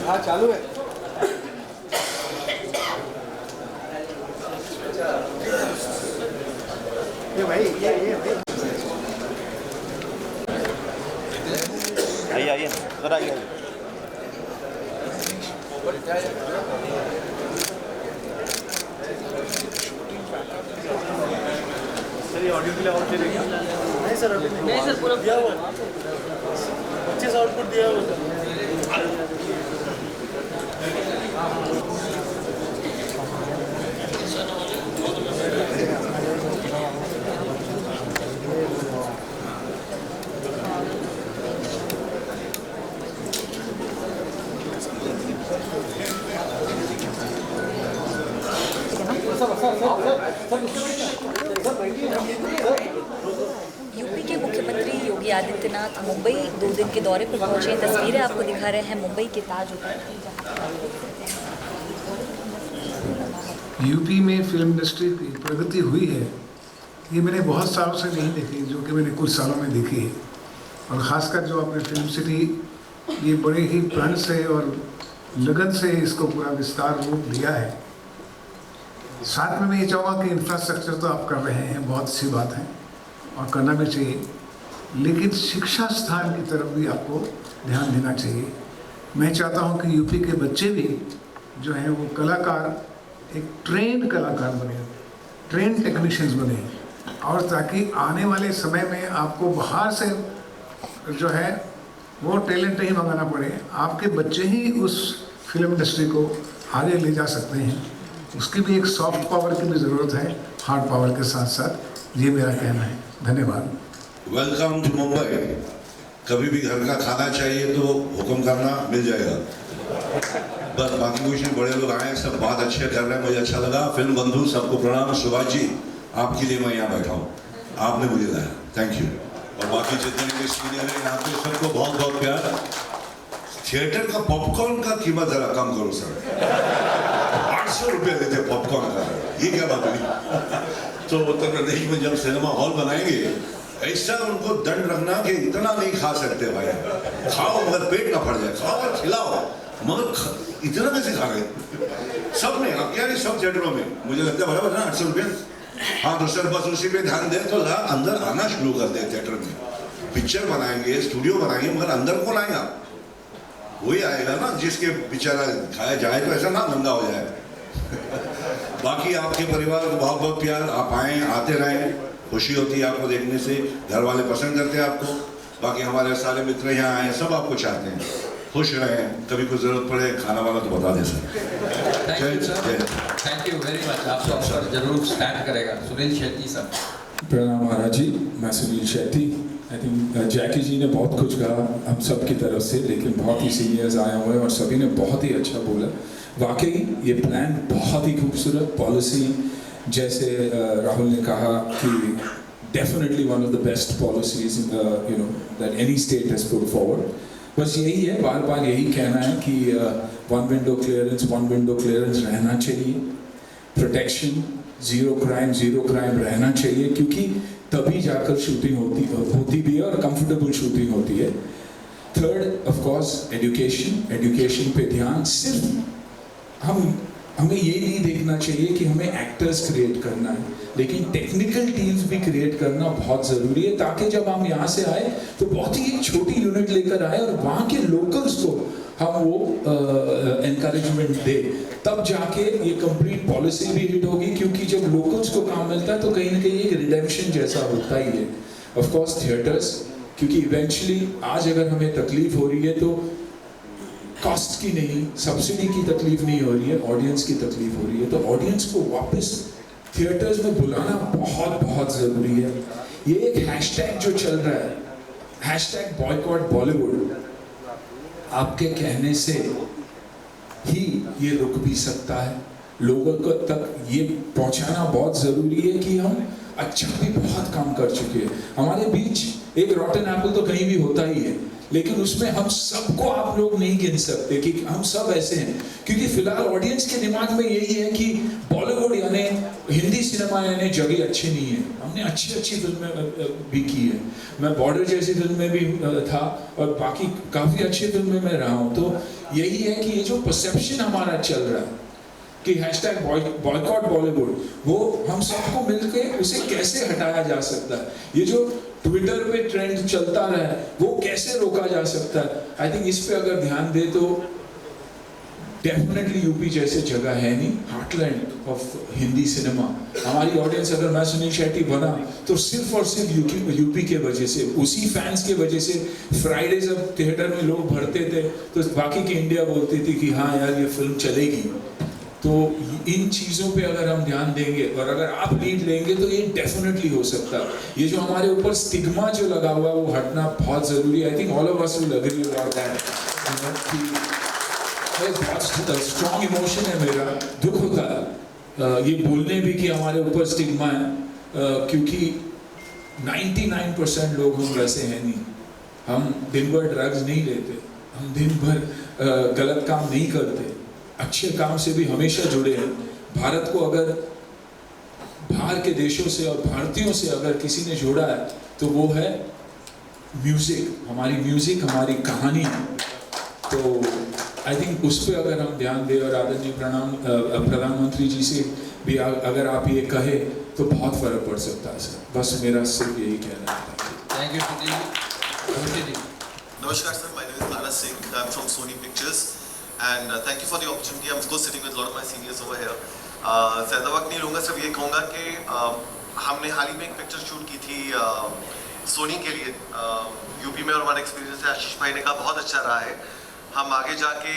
हाँ चालू है। ये भाई ये आइए आइए सर आइए सर ये ऑडियो के लिए और चलेगा? नहीं सर अभी नहीं सर पूरा दिया हुआ 25 आउटपुट दिया हुआ सर। यूपी के मुख्यमंत्री योगी आदित्यनाथ मुंबई 2 दिन के दौरे पर पहुंचे। तस्वीरें आपको दिखा रहे हैं मुंबई के ताज होटल की। यूपी में फिल्म इंडस्ट्री की प्रगति हुई है, ये मैंने बहुत सालों से नहीं देखी, जो कि मैंने कुछ सालों में देखी है। और ख़ासकर जो आपने फिल्म सिटी, ये बड़े ही प्रण से और लगन से इसको पूरा विस्तार रूप दिया है। साथ में मैं ये चाहूँगा कि इंफ्रास्ट्रक्चर तो आप कर रहे हैं, बहुत अच्छी बात है और करना भी चाहिए, लेकिन शिक्षा स्थान की तरफ भी आपको ध्यान देना चाहिए। मैं चाहता हूँ कि यूपी के बच्चे भी जो हैं वो कलाकार, एक ट्रेंड कलाकार बने, ट्रेंड टेक्नीशियंस बने, और ताकि आने वाले समय में आपको बाहर से जो है वो टैलेंट नहीं मंगाना पड़े, आपके बच्चे ही उस फिल्म इंडस्ट्री को आगे ले जा सकते हैं। उसकी भी एक सॉफ्ट पावर की भी ज़रूरत है, हार्ड पावर के साथ साथ। ये मेरा कहना है। धन्यवाद। Welcome to Mumbai. कभी भी घर का खाना चाहिए तो हुक्म करना, मिल जाएगा। बस बाकी कुछ नहीं, बड़े लोग आए, सब बात अच्छे कर रहे हैं, मुझे अच्छा लगा। फिल्म बंधु सबको प्रणाम। सुभाष जी, आपके लिए मैं यहाँ बैठा हूँ, आपने मुझे लाया, थैंक यू। और बाकी जितने भी सीनियर हैं यहाँ पे सबको बहुत बहुत प्यार। थिएटर का पॉपकॉर्न का कीमत जरा कम करो सर, 800 रुपये देते पॉपकॉर्न का, ये क्या बात हुई? तो उत्तर प्रदेश में जब सिनेमा हॉल बनाएंगे, ऐसा उनको दंड रखना कि इतना नहीं खा सकते भाई, खाओ मगर पेट ना फट जाए, खाओ और खिलाओ मगर इतना कैसे खा रहे सब में? अब क्या सब थिएटरों में मुझे लगता है बराबर ना 800 रुपये। हाँ तो सर बस उसी पे ध्यान दें तो अंदर आना शुरू कर दे। थिएटर में पिक्चर बनाएंगे, स्टूडियो बनाएंगे, मगर अंदर कौन आएगा? वही आएगा ना जिसके बेचारा खाया जाए, तो ऐसा ना धंधा हो जाए। बाकी आपके परिवार को बहुत बहुत प्यार, आप आए, आते रहें, खुशी होती है आपको देखने से, घर वाले पसंद करते हैं आपको। बाकी हमारे सारे मित्र यहाँ आए, सब आपको चाहते हैं, खुश रहें, कभी कुछ जरूरत पड़े खाना वाला तो बता दें sir. Thank you very much. आप सब सर जरूर स्टैंड करेगा। सुनील शेट्टी सर। प्रणाम महाराज जी, मैं सुनील शेट्टी। आई थिंक जैकी जी ने बहुत कुछ कहा हम सब की तरफ से, लेकिन बहुत ही सीनियर्स आए हुए हैं और सभी ने बहुत ही अच्छा बोला। वाकई ये प्लान बहुत ही खूबसूरत, पॉलिसी जैसे राहुल ने कहा कि definitely one of the best policies you know that any state has put forward. बस यही है, बार बार यही कहना है कि वन विंडो क्लियरेंस रहना चाहिए, प्रोटेक्शन, जीरो क्राइम रहना चाहिए, क्योंकि तभी जाकर शूटिंग होती भी है और कंफर्टेबल शूटिंग होती है। थर्ड ऑफ कोर्स एजुकेशन पे ध्यान। सिर्फ हमें ये नहीं देखना चाहिए कि हमें एक्टर्स क्रिएट करना है, लेकिन टेक्निकल टीम्स भी क्रिएट करना बहुत ज़रूरी है, ताकि जब हम यहाँ से आए तो बहुत ही एक छोटी यूनिट लेकर आए और वहाँ के लोकल्स को हम वो एनकरेजमेंट दे, तब जाके ये कंप्लीट पॉलिसी भी हिट होगी। क्योंकि जब लोकल्स को काम मिलता है तो कहीं ना कहीं एक रिडेम्पशन जैसा होता ही है। ऑफ कोर्स थिएटर्स, क्योंकि इवेंचुअली आज अगर हमें तकलीफ हो रही है तो कॉस्ट की नहीं, सब्सिडी की तकलीफ नहीं हो रही है, ऑडियंस की तकलीफ हो रही है। तो ऑडियंस को वापस थिएटर्स में बुलाना बहुत बहुत ज़रूरी है। ये एक हैशटैग जो चल रहा है, हैशटैग बॉयकॉट बॉलीवुड, आपके कहने से ही ये रुक भी सकता है। लोगों को तक ये पहुंचाना बहुत ज़रूरी है कि हम अच्छा भी बहुत काम कर चुके हैं। हमारे बीच एक रॉटन एप्पल तो कहीं भी होता ही है, लेकिन उसमें हम सबको आप लोग नहीं गिन सकते कि हम सब ऐसे हैं, क्योंकि फिलहाल ऑडियंस के दिमाग में यही है कि बॉलीवुड यानी हिंदी सिनेमा यानी जगह अच्छी नहीं है। हमने अच्छी फिल्में भी की है, मैं बॉर्डर जैसी फिल्म में भी था और बाकी काफ़ी अच्छी फिल्में में रहा हूँ। तो यही है कि ये जो परसेप्शन हमारा चल रहा है कि हैशटैग बॉयकॉट बॉलीवुड, वो हम सबको मिलकर उसे कैसे हटाया जा सकता है, ये जो ट्विटर पे ट्रेंड चलता रहा है वो कैसे रोका जा सकता है। आई थिंक इस पे अगर ध्यान दे तो डेफिनेटली यूपी जैसे जगह है नहीं, हार्टलैंड ऑफ हिंदी सिनेमा। हमारी ऑडियंस, अगर मैं सुनील शेट्टी बना तो सिर्फ और सिर्फ यूपी के वजह से, उसी फैंस के वजह से। फ्राइडे जब थिएटर में लोग भरते थे तो बाकी की इंडिया बोलती थी कि हाँ यार ये फिल्म चलेगी। तो इन चीज़ों पे अगर हम ध्यान देंगे और अगर आप लीड लेंगे तो ये डेफिनेटली हो सकता है। ये जो हमारे ऊपर स्टिग्मा जो लगा हुआ है वो हटना बहुत ज़रूरी है। I think all of us will agree about that. बहुत स्ट्रॉन्ग इमोशन है मेरा, दुख होता है ये बोलने भी कि हमारे ऊपर स्टिग्मा है, क्योंकि 99% लोग हम वैसे हैं नहीं। हम दिन भर ड्रग्स नहीं लेते, हम दिन भर गलत काम नहीं करते, अच्छे काम से भी हमेशा जुड़े हैं। भारत को अगर बाहर के देशों से और भारतीयों से अगर किसी ने जोड़ा है तो वो है म्यूज़िक, हमारी म्यूज़िक, हमारी कहानी। तो आई थिंक उस पर अगर हम ध्यान दें और आदरणीय प्रधानमंत्री जी से भी अगर आप ये कहे तो बहुत फ़र्क पड़ सकता है सर। बस मेरा सिर्फ यही कहना है। Thank you Sunil ji. Namaskar sir, my name is Bharat Singh. I'm from Sony Pictures and thank you for the opportunity. I'm of course sitting with a lot of my seniors over here. ज़्यादा वक्त नहीं लूँगा, सिर्फ ये कहूँगा कि हमने हाल ही में एक पिक्चर शूट की थी सोनी के लिए यूपी में, और हमारा एक्सपीरियंस है आशीष भाई ने कहा बहुत अच्छा रहा है। हम आगे जाके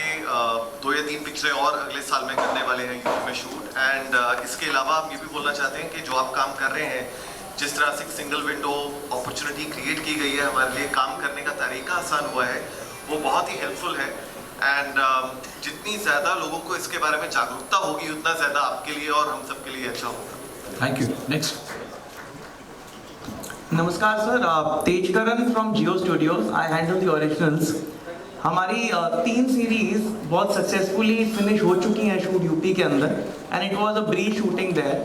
2 या 3 पिक्चरें और अगले साल में करने वाले हैं यूपी में शूट। एंड इसके अलावा हम ये भी बोलना चाहते हैं कि जो आप काम कर रहे हैं, जिस तरह से एक सिंगल विंडो अपॉर्चुनिटी क्रिएट की गई है, हमारे लिए काम करने का तरीका आसान हुआ है, वो बहुत ही हेल्पफुल है। एंड जितनी ज़्यादा लोगों को इसके बारे में जागरूकता होगी उतना ज़्यादा आपके लिए और हम सब के लिए अच्छा होगा। Thank you. नेक्स्ट। नमस्कार sir, Tej Karan from Jio studios. I handle the originals. हमारी 3 सीरीज बहुत सक्सेसफुली फिनिश हो चुकी हैं शूट यूपी के अंदर, and it was a brief shooting there.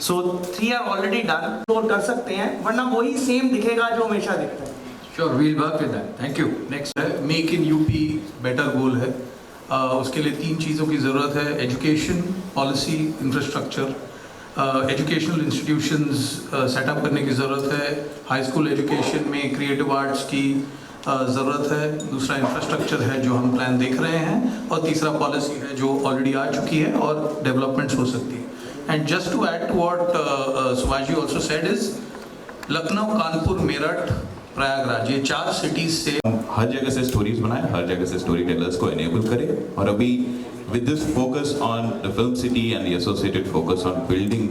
So 3 are already done. और कर सकते हैं, वरना वही सेम दिखेगा जो हमेशा दिखता है। Sure, we'll work with that. Thank you. Next. Make in UP better goal है। उसके लिए 3 चीज़ों की ज़रूरत है: education, policy, infrastructure. Educational institutions setup करने की ज़रूरत है। हाई स्कूल एजुकेशन में क्रिएटिव आर्ट्स की ज़रूरत है। दूसरा इंफ्रास्ट्रक्चर है जो हम प्लान देख रहे हैं, और तीसरा पॉलिसी है जो ऑलरेडी आ चुकी है और डेवलपमेंट्स हो सकती है। And just to add to what Subhash ji also said is Lucknow, Kanpur, Meerut, Prayagraj, ये 4 सिटीज से हर जगह से स्टोरीज बनाए, हर जगह से स्टोरी टेलर्स को एनेबल करें। और अभी with this focus on the film city and the associated focus on building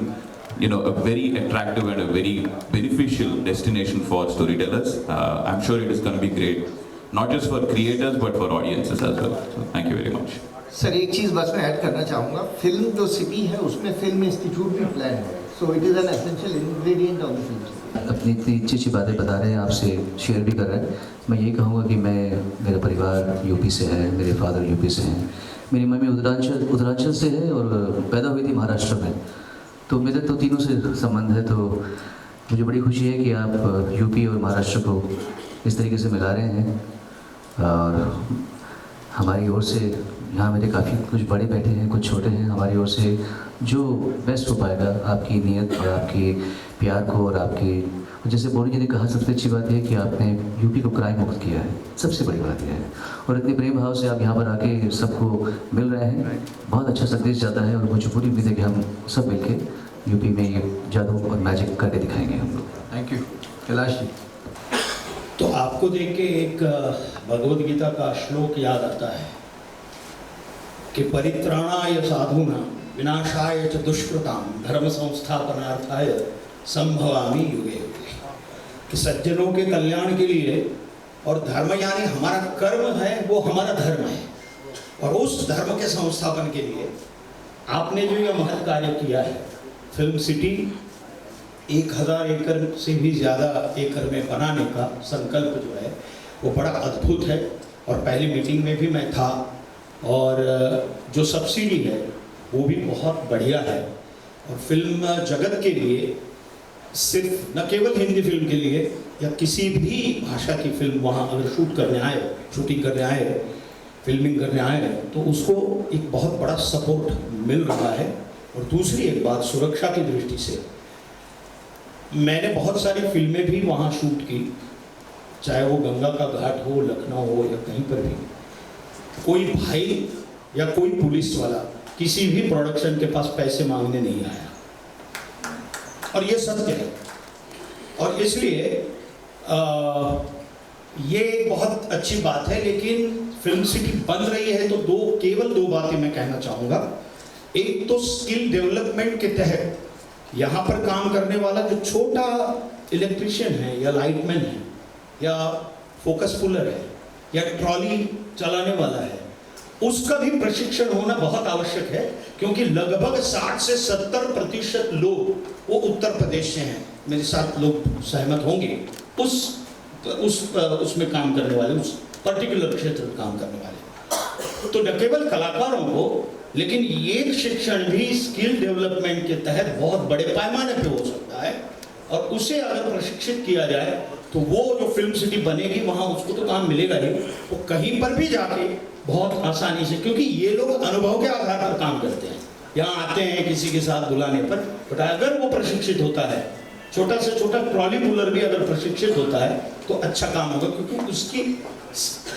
a very attractive and a very beneficial destination for storytellers. I'm sure it is going to be great, not just for creators but for audiences as well. So thank you very much. Sir एक चीज़ बस मैं add करना चाहूँगा, film जो city है उसमें film institute भी plan है, so it is an essential ingredient of the film city. अपनी इतनी अच्छी बातें बता रहे हैं, आपसे शेयर भी कर रहे हैं। मैं यही कहूँगा कि मेरा परिवार यूपी से है, मेरे फादर यूपी से हैं, मेरी मम्मी उत्तरांचल से है और पैदा हुई थी महाराष्ट्र में। तो मेरे तो तीनों से संबंध है। तो मुझे बड़ी खुशी है कि आप यूपी और महाराष्ट्र को इस तरीके से मिला रहे हैं। और हमारी ओर से यहाँ मेरे काफ़ी कुछ बड़े बैठे हैं, कुछ छोटे हैं, हमारी ओर से जो बेस्ट हो पाएगा आपकी नीयत और आपके प्यार को और आपकी, जैसे बोनी जी ने कहा, सबसे अच्छी बात यह है कि आपने यूपी को क्राइम मुक्त किया है, सबसे बड़ी बात यह है। और इतने प्रेम भाव से आप यहाँ पर आके सबको मिल रहे हैं, बहुत अच्छा संदेश जाता है। और मुझे पूरी उम्मीद है कि हम सब मिलके यूपी में ये जादू और मैजिक करके दिखाएंगे हम लोग। Thank you. कैलाश जी। तो आपको देख के एक भगवद गीता का श्लोक याद आता है कि परित्राणाय साधूनां विनाशाय च दुष्कृतां धर्म संस्थापनार्थाय संभवामि युगे युगे। कि सज्जनों के कल्याण के लिए, और धर्म यानी हमारा कर्म है, वो हमारा धर्म है, और उस धर्म के संस्थापन के लिए आपने जो यह महत् कार्य किया है, फिल्म सिटी 1000 एकड़ से भी ज़्यादा एकड़ में बनाने का संकल्प जो है, वो बड़ा अद्भुत है। और पहली मीटिंग में भी मैं था, और जो सब्सिडी है वो भी बहुत बढ़िया है। और फिल्म जगत के लिए, सिर्फ न केवल हिंदी फिल्म के लिए या किसी भी भाषा की फिल्म वहाँ अगर शूटिंग करने आए, फिल्मिंग करने आए, तो उसको एक बहुत बड़ा सपोर्ट मिल रहा है। और दूसरी एक बात, सुरक्षा की दृष्टि से मैंने बहुत सारी फिल्में भी वहाँ शूट की, चाहे वो गंगा का घाट हो, लखनऊ हो या कहीं पर भी। कोई भाई या कोई पुलिस वाला किसी भी प्रोडक्शन के पास पैसे मांगने नहीं आया, और ये सत्य है। और इसलिए ये एक बहुत अच्छी बात है। लेकिन फिल्म सिटी बन रही है तो केवल दो बातें मैं कहना चाहूँगा। एक तो स्किल डेवलपमेंट के तहत यहाँ पर काम करने वाला जो छोटा इलेक्ट्रिशियन है या लाइटमैन है या फोकस पुलर है या ट्रॉली चलाने वाला है, उसका भी प्रशिक्षण होना बहुत आवश्यक है, क्योंकि लगभग 60 से 70% लोग वो उत्तर प्रदेश से हैं। मेरे साथ लोग सहमत होंगे, उसमें काम करने वाले, उस पर्टिकुलर क्षेत्र में काम करने वाले। तो न केवल कलाकारों को, लेकिन ये शिक्षण भी स्किल डेवलपमेंट के तहत बहुत बड़े पैमाने पे हो सकता है। और उसे अगर प्रशिक्षित किया जाए तो वो जो फिल्म सिटी बनेगी वहाँ उसको तो काम मिलेगा ही, वो कहीं पर भी जाके बहुत आसानी से, क्योंकि ये लोग अनुभव के आधार पर काम करते हैं, यहाँ आते हैं किसी के साथ बुलाने पर। बट अगर वो प्रशिक्षित होता है, छोटा से छोटा ट्रॉली पुलर भी अगर प्रशिक्षित होता है तो अच्छा काम होगा, क्योंकि उसकी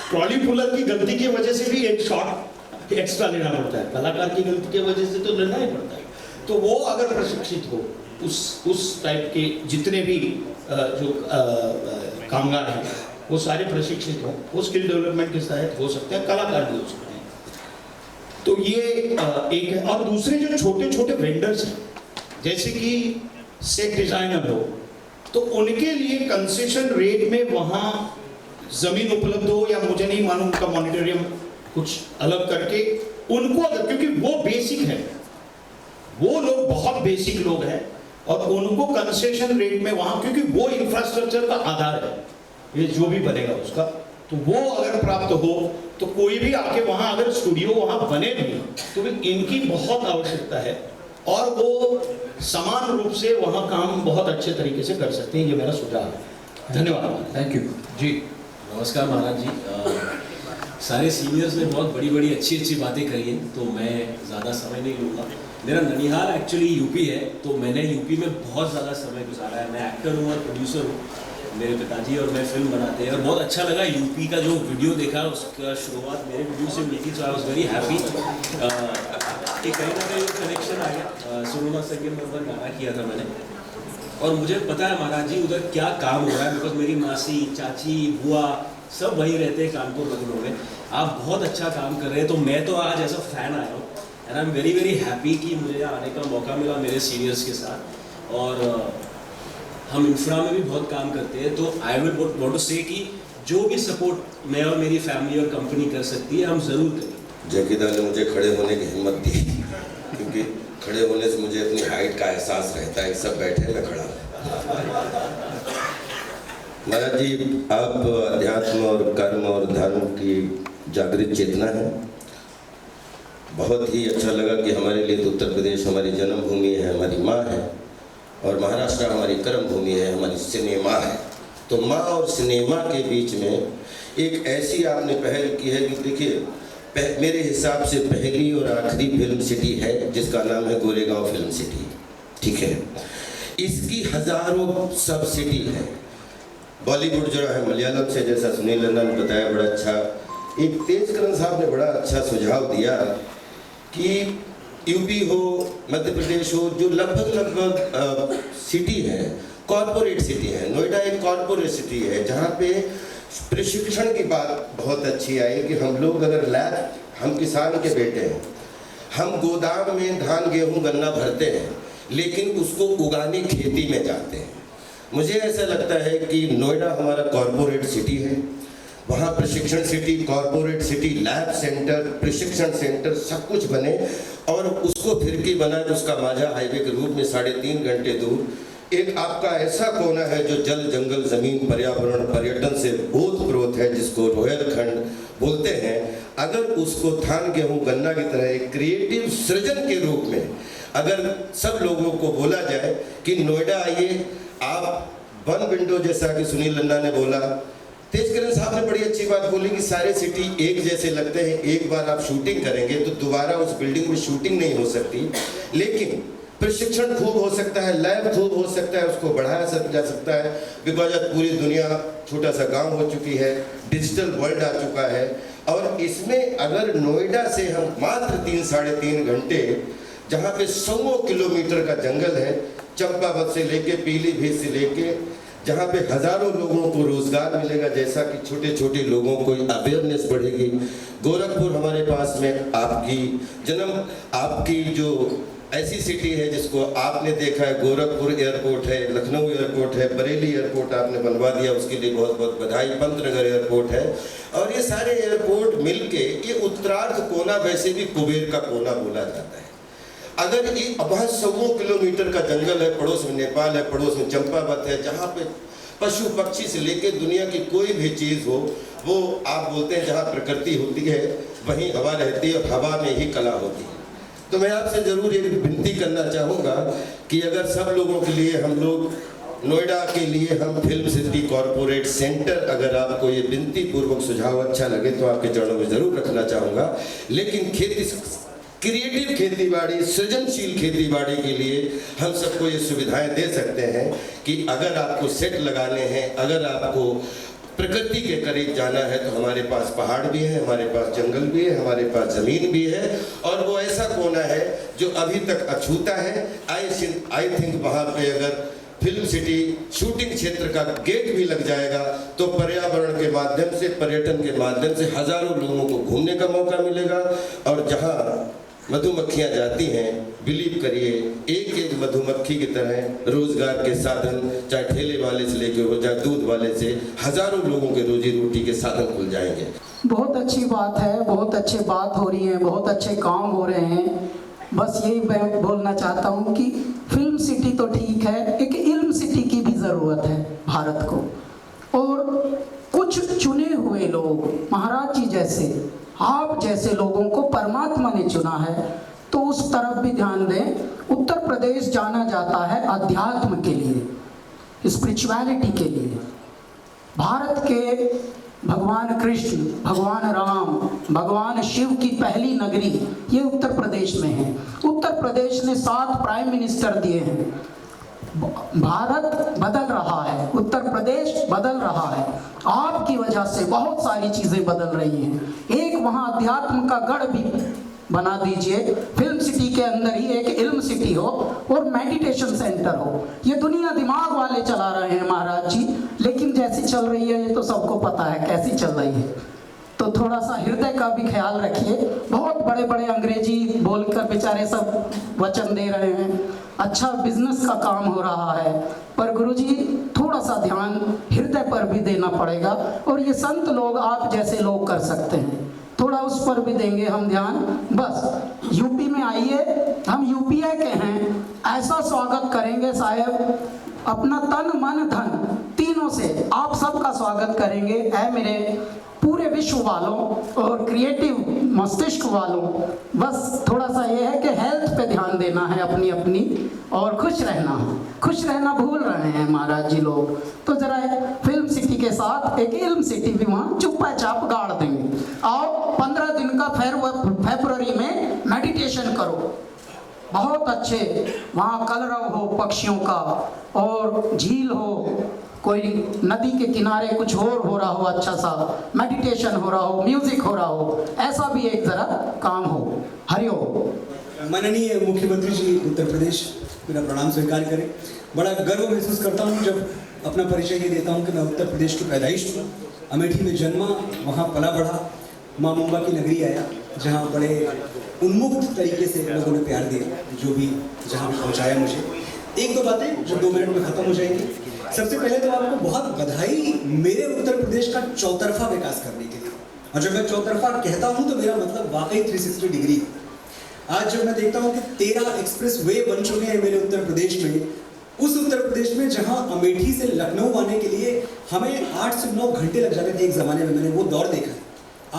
ट्रॉली पुलर की गलती की वजह से भी एक शॉट एक्स्ट्रा लेना पड़ता है, कलाकार की गलती की वजह से तो लेना ही पड़ता है। तो वो अगर प्रशिक्षित हो, उस टाइप के जितने भी जो कामगार हैं वो सारे प्रशिक्षित हों, वो स्किल डेवलपमेंट के तहत हो सकते हैं, कलाकार भी हो सकते हैं। तो ये एक है। और दूसरे जो छोटे छोटे वेंडर्स हैं, जैसे कि सेट डिजाइनर हो, तो उनके लिए कंसेशन रेट में वहाँ जमीन उपलब्ध हो, या मुझे नहीं मालूम उनका मॉनिटरियम कुछ अलग करके उनको, अगर, क्योंकि वो बेसिक है, वो लोग बहुत बेसिक लोग हैं, और उनको कंसेशन रेट में वहाँ, क्योंकि वो इंफ्रास्ट्रक्चर का आधार है ये जो भी बनेगा उसका, तो वो अगर प्राप्त हो तो कोई भी आके वहाँ अगर स्टूडियो वहाँ बने भी तो भी इनकी बहुत आवश्यकता है, और वो समान रूप से वहाँ काम बहुत अच्छे तरीके से कर सकते हैं। ये मेरा सुझाव है। धन्यवाद। थैंक यू जी। नमस्कार महाराज जी। सारे सीनियर्स ने बहुत बड़ी बड़ी अच्छी बातें कही हैं, तो मैं ज़्यादा समय नहीं लूँगा। मेरा ननिहाल एक्चुअली यूपी है, तो मैंने यूपी में बहुत ज़्यादा समय गुजारा है। मैं एक्टर हूँ और प्रोड्यूसर हूँ, मेरे पिताजी और मैं फिल्म बनाते हैं, और बहुत अच्छा लगा यूपी का जो वीडियो देखा, उसका शुरुआत मेरे वीडियो से मिली थी, तो आई वॉज वेरी हैप्पी कि कहीं ना कहीं कनेक्शन आ गया। सुनो सेकेंड में उधर गाना किया था मैंने, और मुझे पता है महाराज जी उधर क्या काम हो रहा है, बिकॉज मेरी मासी, चाची, बुआ सब वहीं रहते हैं कानपुर लखनऊ में। आप बहुत अच्छा काम कर रहे हैं, तो मैं तो आज एज अ फैन आया हूँ, and I am very very happy कि मुझे आने का मौका मिला मेरे सीनियर्स के साथ। और हम इंफ्रा में भी बहुत काम करते हैं, तो आई विल वांट टू से कि जो भी सपोर्ट मैं और मेरी फैमिली और कंपनी कर सकती है, हम ज़रूर करें। जकीदा ने मुझे खड़े होने की हिम्मत दी, क्योंकि खड़े होने से मुझे अपनी हाइट का एहसास रहता है। सब बैठे, मैं खड़ा। महाराज जी, आप अध्यात्म और कर्म और धर्म की जागृत चेतना है। बहुत ही अच्छा लगा कि हमारे लिए तो उत्तर प्रदेश हमारी जन्मभूमि है, हमारी माँ है, और महाराष्ट्र हमारी कर्म भूमि है, हमारी सिनेमा है। तो माँ और सिनेमा के बीच में एक ऐसी आपने पहल की है कि देखिए, मेरे हिसाब से पहली और आखिरी फिल्म सिटी है जिसका नाम है गोरेगांव फिल्म सिटी। ठीक है, इसकी हजारों सब सिटी है। बॉलीवुड जो है मलयालम से, जैसा सुनील नंदा ने बताया, बड़ा अच्छा, एक तेजकरण साहब ने बड़ा अच्छा सुझाव दिया कि यूपी हो, मध्य प्रदेश हो, जो लगभग सिटी है, कॉरपोरेट सिटी है। नोएडा एक कॉरपोरेट सिटी है जहाँ पे प्रशिक्षण की बात बहुत अच्छी आई कि हम लोग अगर लैब, हम किसान के बेटे हैं, हम गोदाम में धान गेहूं गन्ना भरते हैं, लेकिन उसको उगाने खेती में जाते हैं। मुझे ऐसा लगता है कि नोएडा हमारा कॉरपोरेट सिटी है, वहाँ प्रशिक्षण city, corporate city, lab centre, प्रशिक्षण सेंटर सब कुछ बने, और उसको फिरकी बना उसका माझा हाईवे के रूप में 3.5 घंटे दूर एक आपका ऐसा कोना है जो जल, जंगल, जमीन, पर्यावरण, पर्यटन से ओतप्रोत ग्रोथ है, जिसको रोहेलखंड बोलते हैं, अगर उसको धान गेहूं गन्ना की तरह एक क्रिएटिव सृजन के रूप में अगर सब लोगों को बोला जाए कि नोएडा आइए, आप वन विंडो, जैसा कि सुनील लन्ना ने बोला, तेजकरण साहब ने बड़ी अच्छी बात बोली कि सारे सिटी एक जैसे लगते हैं, एक बार आप शूटिंग करेंगे तो दोबारा उस बिल्डिंग में शूटिंग नहीं हो सकती, लेकिन प्रशिक्षण खूब हो सकता है, लैब खूब हो सकता है, उसको बढ़ाया जा सकता है, बिकॉज आज पूरी दुनिया छोटा सा गांव हो चुकी है, डिजिटल वर्ल्ड आ चुका है। और इसमें अगर नोएडा से हम मात्र 3-3.5 घंटे, जहाँ पे 100 किलोमीटर का जंगल है, चंपावत से लेके पीलीभीत से लेके, जहाँ पे हजारों लोगों को रोजगार मिलेगा, जैसा कि छोटे छोटे लोगों को अवेयरनेस बढ़ेगी। गोरखपुर हमारे पास में आपकी जो ऐसी सिटी है जिसको आपने देखा है, गोरखपुर एयरपोर्ट है, लखनऊ एयरपोर्ट है, बरेली एयरपोर्ट आपने बनवा दिया, उसके लिए बहुत बहुत बधाई। पंतनगर एयरपोर्ट है, और ये सारे एयरपोर्ट मिलके ये उत्तरार्ध कोना, वैसे भी कुबेर का कोना बोला जाता है। अगर ये वहाँ 100 किलोमीटर का जंगल है, पड़ोस में नेपाल है, पड़ोस में चंपावत है, जहाँ पे पशु पक्षी से लेके दुनिया की कोई भी चीज़ हो, वो आप बोलते हैं जहाँ प्रकृति होती है वहीं हवा रहती है, और हवा में ही कला होती है। तो मैं आपसे ज़रूर ये विनती करना चाहूँगा कि अगर सब लोगों के लिए हम लोग नोएडा के लिए हम फिल्म सिटी कॉरपोरेट सेंटर, अगर आपको ये विनती पूर्वक सुझाव अच्छा लगे तो आपके चरणों में ज़रूर रखना चाहूँगा। लेकिन क्रिएटिव खेतीबाड़ी, सृजनशील खेतीबाड़ी के लिए हम सबको ये सुविधाएं दे सकते हैं कि अगर आपको सेट लगाने हैं, अगर आपको प्रकृति के करीब जाना है, तो हमारे पास पहाड़ भी है, हमारे पास जंगल भी है, हमारे पास ज़मीन भी है, और वो ऐसा कोना है जो अभी तक अछूता है। आई थिंक वहाँ पे अगर फिल्म सिटी शूटिंग क्षेत्र का गेट भी लग जाएगा तो पर्यावरण के माध्यम से, पर्यटन के माध्यम से हजारों लोगों को घूमने का मौका मिलेगा। और जहाँ मधुमक्खियाँ जाती हैं, बिलीव करिए, एक एक मधुमक्खी की तरह रोजगार के साधन, चाहे ठेले वाले से लेके हो, चाहे दूध वाले से, हजारों लोगों के रोजी रोटी के साधन खुल जाएंगे। बहुत अच्छी बात है, बहुत अच्छी बात हो रही है, बहुत अच्छे काम हो रहे हैं। बस यही मैं बोलना चाहता हूँ कि फिल्म सिटी तो ठीक है, एक इल्म सिटी की भी ज़रूरत है भारत को। और कुछ चुने हुए लोग, महाराज जी जैसे, आप जैसे लोगों को परमात्मा ने चुना है, तो उस तरफ भी ध्यान दें। उत्तर प्रदेश जाना जाता है अध्यात्म के लिए, स्पिरिचुअलिटी के लिए। भारत के भगवान कृष्ण, भगवान राम, भगवान शिव की पहली नगरी ये उत्तर प्रदेश में है। उत्तर प्रदेश ने 7 प्राइम मिनिस्टर दिए हैं। भारत बदल रहा है, उत्तर प्रदेश बदल रहा है, आपकी वजह से बहुत सारी चीज़ें बदल रही हैं। एक वहाँ अध्यात्म का गढ़ भी बना दीजिए, फिल्म सिटी के अंदर ही एक इल्म सिटी हो और मेडिटेशन सेंटर हो। ये दुनिया दिमाग वाले चला रहे हैं महाराज जी, लेकिन जैसी चल रही है ये तो सबको पता है कैसी चल रही है। तो थोड़ा सा हृदय का भी ख्याल रखिए। बहुत बड़े बड़े अंग्रेजी बोलकर बेचारे सब वचन दे रहे हैं, अच्छा बिजनेस का काम हो रहा है, पर गुरुजी थोड़ा सा ध्यान हृदय पर भी देना पड़ेगा। और ये संत लोग, आप जैसे लोग कर सकते हैं, थोड़ा उस पर भी देंगे हम ध्यान। बस यूपी में आइए, हम यूपीए के हैं, ऐसा स्वागत करेंगे साहब, अपना तन मन धन तीनों से आप सबका स्वागत करेंगे। ऐ मेरे पूरे विश्व वालों और क्रिएटिव मस्तिष्क वालों, बस थोड़ा सा ये है कि हेल्थ पे ध्यान देना है अपनी अपनी, और खुश रहना भूल रहे हैं महाराज जी लोग। तो जरा फिल्म सिटी के साथ एक इल्म सिटी भी वहाँ चुप्पा चाप गाड़ देंगे। आओ 15 दिन का फरवरी में मेडिटेशन करो, बहुत अच्छे वहाँ कलरव हो पक्षियों का, और झील हो, कोई नदी के किनारे कुछ और हो रहा हो, अच्छा सा मेडिटेशन हो रहा हो, म्यूजिक हो रहा हो, ऐसा भी एक जरा काम हो। हरिओम। माननीय मुख्यमंत्री जी उत्तर प्रदेश, मेरा प्रणाम स्वीकार करें। बड़ा गर्व महसूस करता हूँ जब अपना परिचय ये देता हूँ कि मैं उत्तर प्रदेश की पैदाइश हूँ, अमेठी में जन्मा, वहाँ पला बढ़ा, माँ मुंबा की नगरी आया, जहाँ बड़े उन्मुक्त तरीके से लोगों ने प्यार दिया, जो भी जहाँ भी पहुँचाया मुझे। 1-2 बातें जो 2 मिनट में ख़त्म हो जाएंगी। सबसे पहले तो आपको बहुत बधाई मेरे उत्तर प्रदेश का चौतरफा विकास करने के लिए। और जब मैं चौतरफा कहता हूँ तो मेरा मतलब वाकई 360 डिग्री है। आज जब मैं देखता हूँ कि 13 एक्सप्रेस वे बन चुके हैं मेरे उत्तर प्रदेश में, उस उत्तर प्रदेश में जहां अमेठी से लखनऊ आने के लिए हमें 8 से 9 घंटे लग जाते थे एक ज़माने में, मैंने वो दौर देखा है।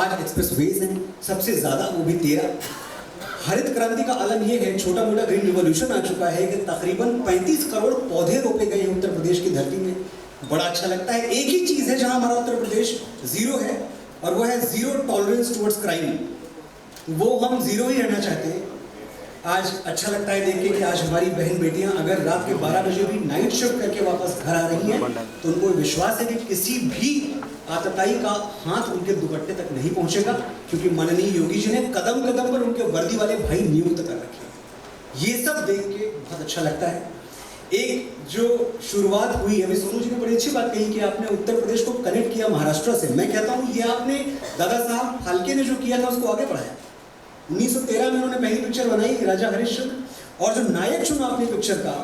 आज एक्सप्रेसवेज हैं, सबसे ज़्यादा वो भी 13। हरित क्रांति का आलम ये है, छोटा मोटा ग्रीन रिवॉल्यूशन आ चुका है कि तकरीबन 35 करोड़ पौधे रोपे गए हैं उत्तर प्रदेश की धरती में। बड़ा अच्छा लगता है। एक ही चीज़ है जहां हमारा उत्तर प्रदेश जीरो है, और वो है जीरो टॉलरेंस टुवर्ड्स क्राइम। वो हम जीरो ही रहना चाहते हैं। आज अच्छा लगता है देख के कि आज हमारी बहन बेटियां अगर रात के 12 बजे भी नाइट शिफ्ट करके वापस घर आ रही हैं तो उनको विश्वास है कि किसी भी आतताई का हाथ उनके दुपट्टे तक नहीं पहुंचेगा, क्योंकि माननीय योगी जी ने कदम कदम पर उनके वर्दी वाले भाई नियुक्त कर रखे हैं। ये सब देख के बहुत अच्छा लगता है। एक जो शुरुआत हुई, अभी सोनू जी ने बड़ी अच्छी बात कही कि आपने उत्तर प्रदेश को कनेक्ट किया महाराष्ट्र से। मैं कहता हूँ ये आपने दादा साहब फाल्के ने जो किया था उसको आगे बढ़ाया। 1913 में उन्होंने पहली पिक्चर बनाई राजा हरिश्चंद्र, और जो नायक चुना अपनी पिक्चर का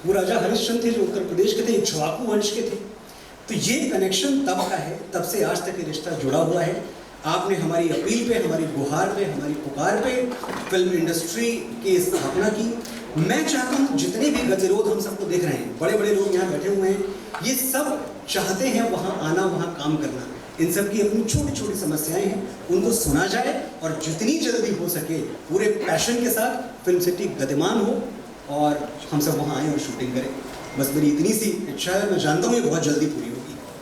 वो राजा हरिश्चंद्र थे, जो उत्तर प्रदेश के थे, इक्ष्वाकु वंश के थे। तो ये कनेक्शन तब का है, तब से आज तक ये रिश्ता जुड़ा हुआ है। आपने हमारी अपील पे, हमारी गुहार पे, हमारी पुकार पे फिल्म इंडस्ट्री की स्थापना की। मैं चाहता हूँ जितने भी गतिरोध हम सबको देख रहे हैं, बड़े बड़े लोग यहाँ बैठे हुए हैं, ये सब चाहते हैं वहाँ आना, वहाँ काम करना। इन सब की अपनी छोटी छोटी समस्याएं हैं, उनको सुना जाए और जितनी जल्दी हो सके पूरे पैशन के साथ फिल्म सिटी गतिमान हो और हम सब वहाँ आएँ और शूटिंग करें। बस मेरी इतनी सी इच्छा है, मैं जानता हूँ ये बहुत जल्दी पूरी हो।